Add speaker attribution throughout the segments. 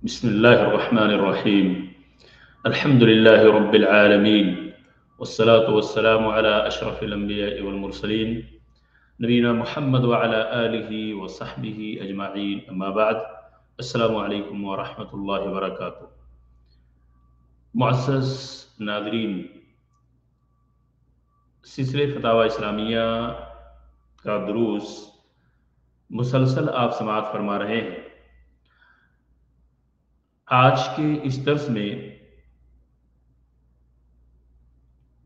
Speaker 1: بسم الله الرحمن الرحيم. الحمد لله رب العالمين، والصلاة والسلام على أشرف الأنبياء والمرسلين نبينا محمد وعلى آله وصحبه أجمعين، أما بعد. السلام علیکم ورحمۃ اللہ وبرکاتہ. معزز ناظرین، سلسلے فتاوی اسلامیہ کا دروس مسلسل آپ سماعت فرما رہے ہیں. آج کے اس درس میں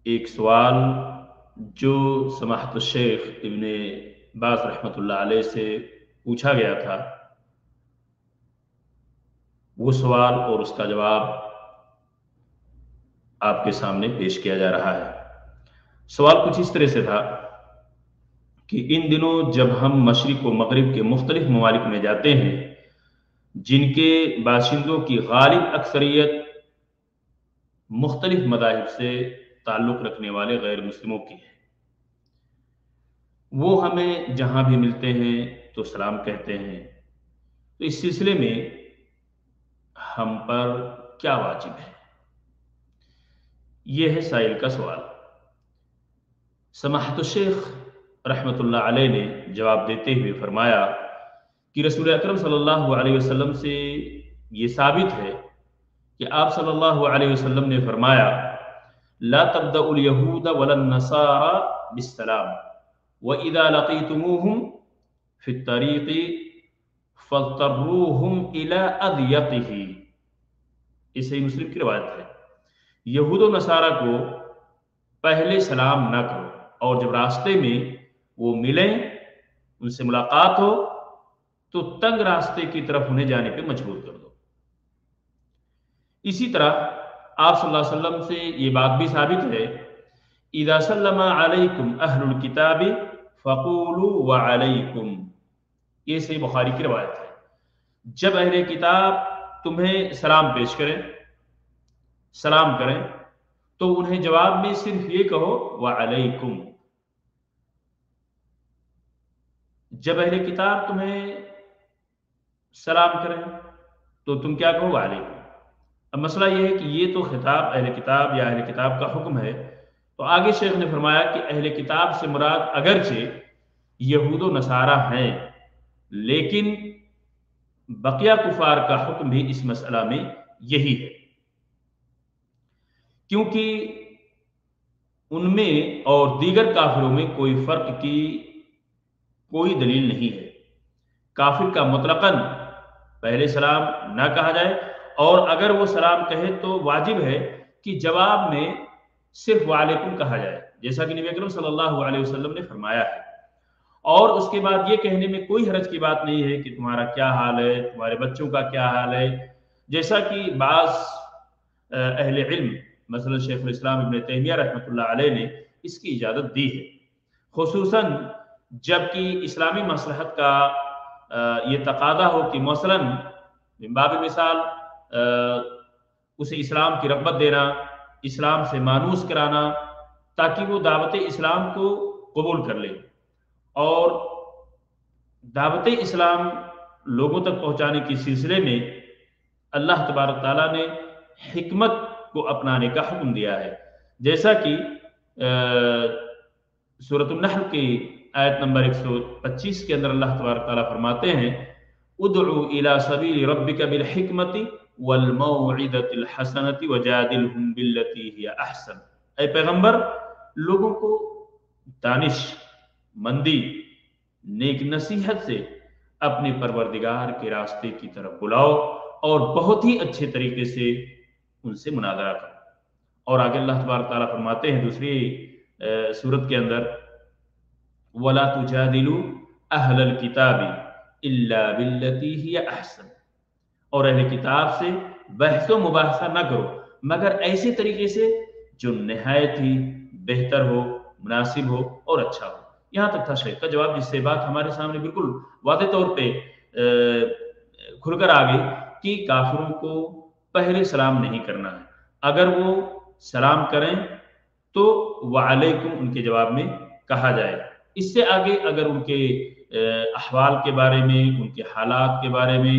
Speaker 1: ایک سوال جو سماحت الشیخ ابن باز رحمۃ اللہ علیہ سے پوچھا گیا تھا، وہ سوال اور اس کا جواب آپ کے سامنے پیش کیا جا رہا ہے. سوال کچھ اس طرح سے تھا کہ ان دنوں جب ہم مشرق و مغرب کے مختلف ممالک میں جاتے ہیں جن کے باشندوں کی غالب اکثریت مختلف مذاہب سے تعلق رکھنے والے غیر مسلموں کی ہے، وہ ہمیں جہاں بھی ملتے ہیں تو سلام کہتے ہیں. تو اس سلسلے میں ہم پر کیا واجب ہے، یہ ہے سائل کا سوال. سماحت الشیخ رحمۃ اللہ علیہ نے جواب دیتے ہوئے فرمایا کہ رسول اکرم صلی اللہ علیہ وسلم سے یہ ثابت ہے کہ آپ صلی اللہ علیہ وسلم نے فرمایا: لا تبدأ اليہود ولا النصارى بالسلام وإذا لقيتموهم في الطريق فاضطروهم إلى أضيقه. یہ صحیح مسلم کی روایت ہے. یہود و نصارہ کو پہلے سلام نہ کرو، اور جب راستے میں وہ ملیں، ان سے ملاقات ہو تو تنگ راستے کی طرف انہیں جانے پہ مجبور کر دو. اسی طرح آپ صلی اللہ علیہ وسلم سے یہ بات بھی ثابت ہے: اذا سلم علیکم اہل الکتاب فقولوا وعلیکم. یہ صحیح بخاری کی روایت ہے. جب اہل کتاب تمہیں سلام پیش کریں، سلام کریں، تو انہیں جواب میں صرف یہ کہو وعلیکم. جب اہل کتاب تمہیں سلام کریں تو تم کیا کہو؟ وعلیکم. اب مسئلہ یہ ہے کہ یہ تو خطاب اہل کتاب یا اہل کتاب کا حکم ہے، تو آگے شیخ نے فرمایا کہ اہل کتاب سے مراد اگرچہ یہود و نصارہ ہیں، لیکن بقیہ کفار کا حکم بھی اس مسئلہ میں یہی ہے، کیونکہ ان میں اور دیگر کافروں میں کوئی فرق کی کوئی دلیل نہیں ہے. کافر کا مطلقاً پہلے سلام نہ کہا جائے، اور اگر وہ سلام کہے تو واجب ہے کہ جواب میں صرف وعلیکم کہا جائے، جیسا کہ نبی اکرم صلی اللہ علیہ وسلم نے فرمایا ہے. اور اس کے بعد یہ کہنے میں کوئی حرج کی بات نہیں ہے کہ تمہارا کیا حال ہے، تمہارے بچوں کا کیا حال ہے، جیسا کہ بعض اہل علم مثلا شیخ الاسلام ابن تیمیہ رحمۃ اللہ علیہ نے اس کی اجازت دی ہے، خصوصاً جب کہ اسلامی مصلحت کا یہ تقاضا ہو کہ مثلا من باب مثال اسے اسلام کی رغبت دینا، اسلام سے مانوس کرانا، تاکہ وہ دعوت اسلام کو قبول کر لے. اور دعوت اسلام لوگوں تک پہنچانے کے سلسلے میں اللہ تبارک تعالیٰ نے حکمت کو اپنانے کا حکم دیا ہے، جیسا کہ سورۃ النحل کی آیت نمبر 125 کے اندر اللہ تبارک تعالیٰ فرماتے ہیں: ادعو الى سبیل ربک بالحکمت والموعظۃ الحسنۃ وجادلہم باللتی ہی احسن. اے پیغمبر، لوگوں کو دانش مندی، نیک نصیحت سے اپنے پروردگار کے راستے کی طرف بلاؤ، اور بہت ہی اچھے طریقے سے ان سے مناظرہ کرو. اور آگے اللہ تبارک تعالیٰ فرماتے ہیں دوسری سورت کے اندر: وَلَا تُجَادِلُوا أَهْلَ الْكِتَابِ إِلَّا بِالَّتِي هِيَ أَحْسَنُ. اور اہل کتاب سے بحث و مباحثہ نہ کرو مگر ایسے طریقے سے جو نہایت ہی بہتر ہو، مناسب ہو اور اچھا ہو. یہاں تک تھا شیخ کا جواب، جس سے بات ہمارے سامنے بالکل واضح طور پہ کھل کر آ گئی کہ کافروں کو پہلے سلام نہیں کرنا ہے. اگر وہ سلام کریں تو وعلیکم ان کے جواب میں کہا جائے. اس سے آگے اگر ان کے احوال کے بارے میں، ان کے حالات کے بارے میں،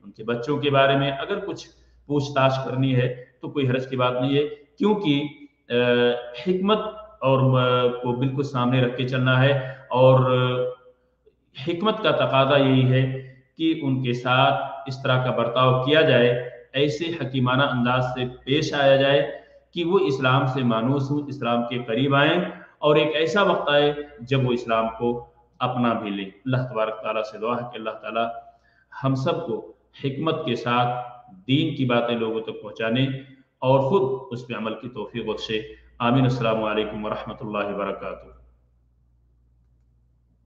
Speaker 1: ان کے بچوں کے بارے میں اگر کچھ پوچھ تاچھ کرنی ہے تو کوئی حرج کی بات نہیں ہے، کیونکہ حکمت اور کو بالکل سامنے رکھ کے چلنا ہے، اور حکمت کا تقاضا یہی ہے کہ ان کے ساتھ اس طرح کا برتاؤ کیا جائے، ایسے حکیمانہ انداز سے پیش آیا جائے کہ وہ اسلام سے مانوس ہوں، اسلام کے قریب آئیں، اور ایک ایسا وقت آئے جب وہ اسلام کو اپنا بھی لیں۔ اللہ تبارک تعالیٰ سے دعا ہے کہ اللہ تعالیٰ ہم سب کو حکمت کے ساتھ دین کی باتیں لوگوں تک پہنچانے اور خود اس پہ عمل کی توفیق بخشے۔ آمین۔ السلام علیکم ورحمۃ اللہ وبرکاتہ۔